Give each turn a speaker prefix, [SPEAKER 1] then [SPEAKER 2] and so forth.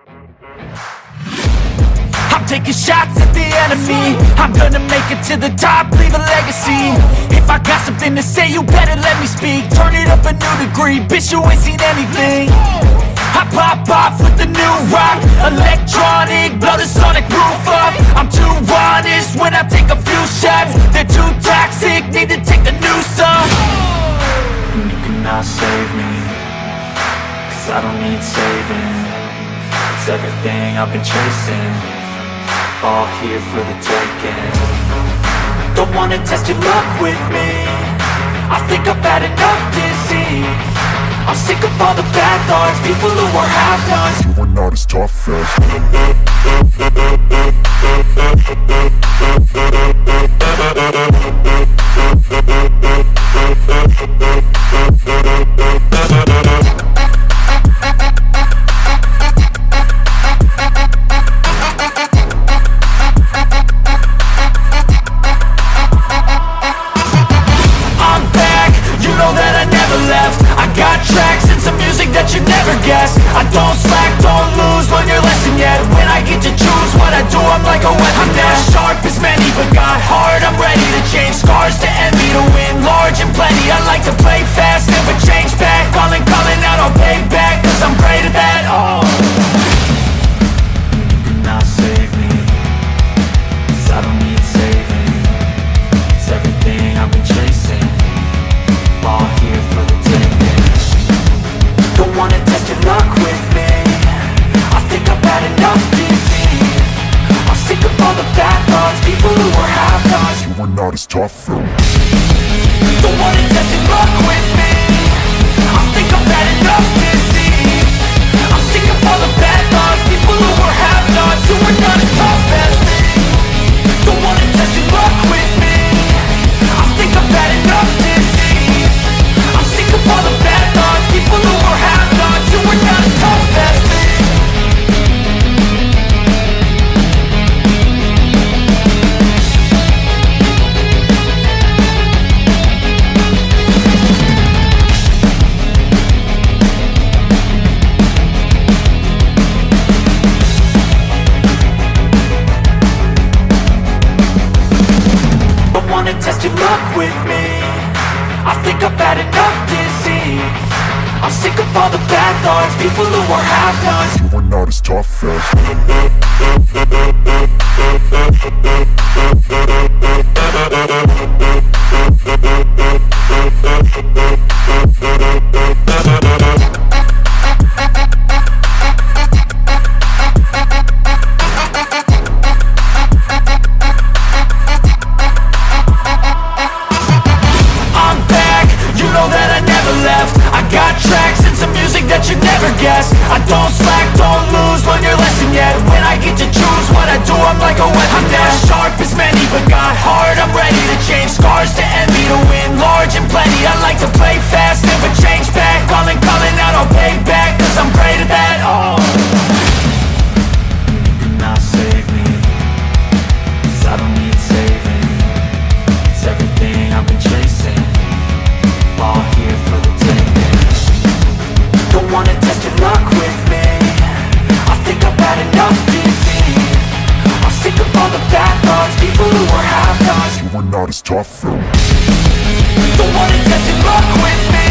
[SPEAKER 1] I'm taking shots at the enemy. I'm gonna make it to the top, leave a legacy. If I got something to say, you better let me speak. Turn it up a new degree, bitch, you ain't seen anything. I pop off with the new rock, electronic, blow the sonic roof up. I'm too honest when I take a few shots. They're too toxic, need to take the noose off. And you cannot save me, 'cause I don't need saving. It's everything I've been chasing, all here for the taking. Don't wanna test your luck with me, I think I've had enough disease. I'm sick of all the bad thoughts, people who are half-nots.
[SPEAKER 2] You are not as tough as
[SPEAKER 1] you never guess. I don't slack, don't lose, learn your lesson yet. When I get to choose what I do, I'm like a weapon. I'm not sharp as many, but got hard, I'm ready to change. Scars to envy, to win large and plenty. I like to play fast, never change back. Calling out, I'll pay back, 'cause I'm great at that. Oh, you cannot save me, 'cause I don't need saving. It's everything I've been chasing, all here for the taking. Don't wanna test your luck with me, I think I've had enough disease. I'm sick of all the bad thoughts, people who are half-nots.
[SPEAKER 2] you are not as tough as.
[SPEAKER 1] Don't wanna test your luck with me, I think I've had enough disease. I'm sick of all the bad thoughts, people who are half-nots, who are not as tough as me. Don't wanna test your luck with me, I think I've had enough disease. I'm sick of all the bad thoughts, people who are half-nots, who are not as tough as me. Don't wanna test your luck with me, I think I've had enough disease. I'm sick of all the bad thoughts, people who are half-nots.
[SPEAKER 2] You are not as tough as.
[SPEAKER 1] That you never guess. I don't slack, don't lose, learn your lesson yet. When I get to choose what I do, I'm like a weapon. I'm not sharp as many, but got hard, I'm ready to change. Scars to envy, to win large and plenty. I like to play fast, never change back. Calling out, I'll pay back, 'cause I'm great at that. Oh, you cannot save me, 'cause I don't need saving. It's everything I've been chasing, all here for the taking. Don't wanna test your luck with me, I think I've had enough disease. I'm sick of all the bad thoughts, people who are half-nots.
[SPEAKER 2] You are not as tough as.
[SPEAKER 1] Don't wanna test your luck with me,